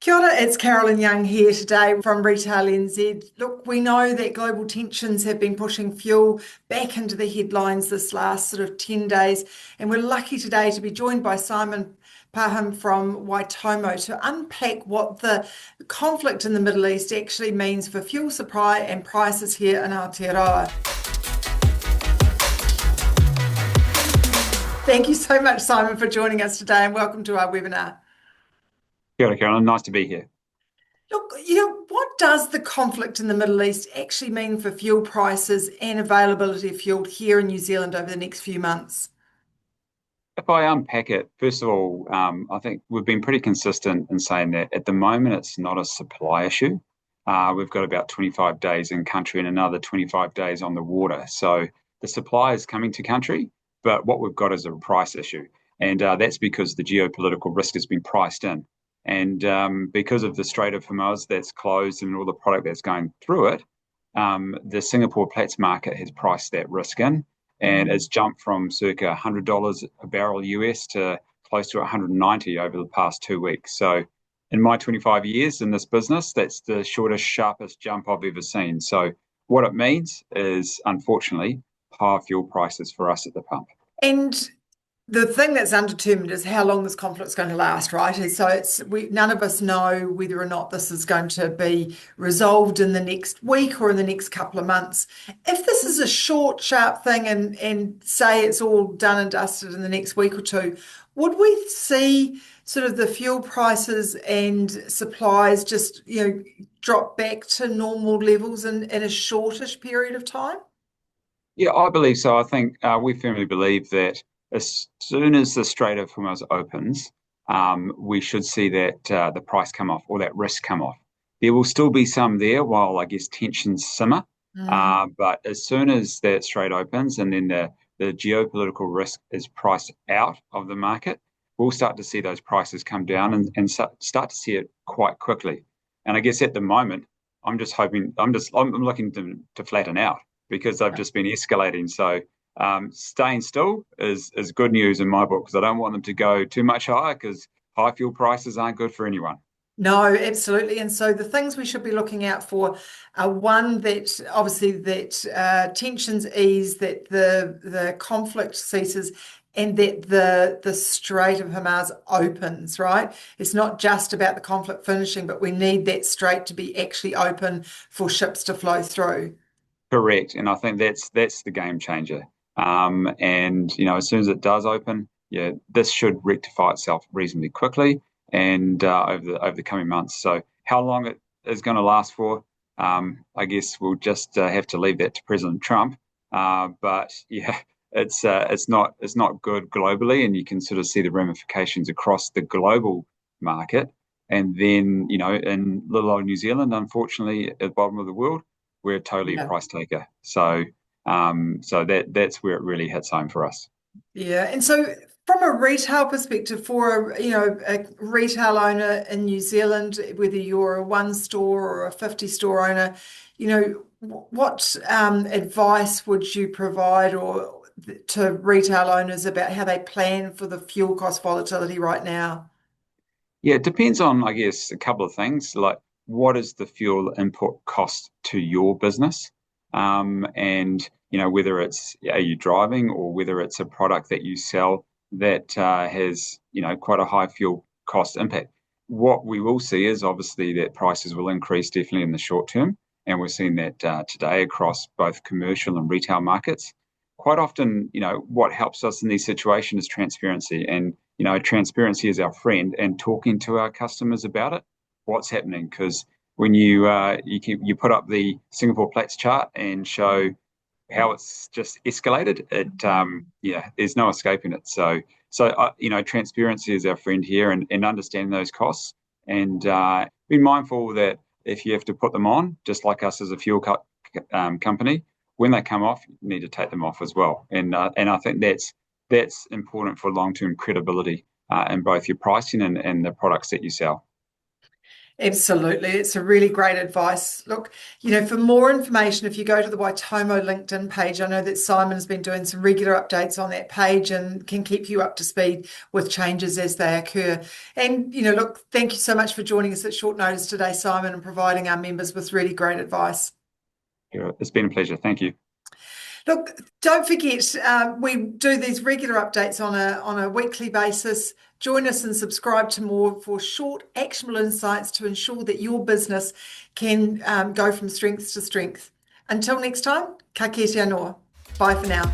Kia ora, it's Carolyn Young here today from Retail NZ. Look, we know that global tensions have been pushing fuel back into the headlines this last sort of 10 days, and we're lucky today to be joined by Simon Parham from Waitomo to unpack what the conflict in the Middle East actually means for fuel supply and prices here in Aotearoa. Thank you so much, Simon, for joining us today, and welcome to our webinar. Kia ora, Caroline. Nice to be here. Look, what does the conflict in the Middle East actually mean for fuel prices and availability of fuel here in New Zealand over the next few months? If I unpack it, first of all, I think we've been pretty consistent in saying that at the moment it's not a supply issue. We've got about 25 days in country and another 25 days on the water. So the supply is coming to country, but what we've got is a price issue. And that's because the geopolitical risk has been priced in. And because of the Strait of Hormuz that's closed and all the product that's going through it, the Singapore Platts market has priced that risk in, and it's jumped from circa $100 a barrel US to close to 190 over the past 2 weeks. So in my 25 years in this business, that's the shortest, sharpest jump I've ever seen. So what it means is, unfortunately, higher fuel prices for us at the pump. And the thing that's undetermined is how long this conflict's going to last, right? And so none of us know whether or not this is going to be resolved in the next week or in the next couple of months. If this is a short, sharp thing and say it's all done and dusted in the next week or two, would we see sort of the fuel prices and supplies just, drop back to normal levels in a shortish period of time? Yeah, I believe so. I think we firmly believe that as soon as the Strait of Hormuz opens, we should see that the price come off or that risk come off. There will still be some there while I guess tensions simmer, but as soon as that strait opens and then the geopolitical risk is priced out of the market, we'll start to see those prices come down and start to see it quite quickly. And I guess at the moment, I'm just hoping I'm looking to flatten out because they've just been escalating. So staying still is good news in my book because I don't want them to go too much higher because high fuel prices aren't good for anyone. No, absolutely. And so the things we should be looking out for are one that obviously that tensions ease, that the conflict ceases, and that the Strait of Hormuz opens, right? It's not just about the conflict finishing, but we need that strait to be actually open for ships to flow through. Correct, and I think that's the game changer. And as soon as it does open, yeah, this should rectify itself reasonably quickly and over the coming months. So how long it is going to last for, I guess we'll just have to leave that to President Trump. But yeah, it's not good globally, and you can sort of see the ramifications across the global market. And then in little old New Zealand, unfortunately, at the bottom of the world, we're totally a Yeah. price taker. So that's where it really hits home for us. Yeah. And so from a retail perspective, for a retail owner in New Zealand, whether you're a one store or a 50 store owner, what advice would you provide or to retail owners about how they plan for the fuel cost volatility right now? Yeah, it depends on, I guess, a couple of things, like what is the fuel input cost to your business? And whether it's are you driving or whether it's a product that you sell that has quite a high fuel cost impact. What we will see is obviously that prices will increase definitely in the short term, and we're seeing that today across both commercial and retail markets. Quite often, what helps us in these situations is transparency, and transparency is our friend, and talking to our customers about it, what's happening, because when you put up the Singapore Platts chart and show how it's just escalated, there's no escaping it. So transparency is our friend here, and understanding those costs, and be mindful that if you have to put them on, just like us as a fuel company, when they come off, you need to take them off as well. And I think that's important for long-term credibility in both your pricing and the products that you sell. Absolutely. It's a really great advice. Look, for more information, if you go to the Waitomo LinkedIn page, I know that Simon has been doing some regular updates on that page and can keep you up to speed with changes as they occur. And, look, thank you so much for joining us at short notice today, Simon, and providing our members with really great advice. It's been a pleasure. Thank you. Look, don't forget, we do these regular updates on a weekly basis. Join us and subscribe to more for short, actionable insights to ensure that your business can go from strength to strength. Until next time, ka kite anō. Bye for now.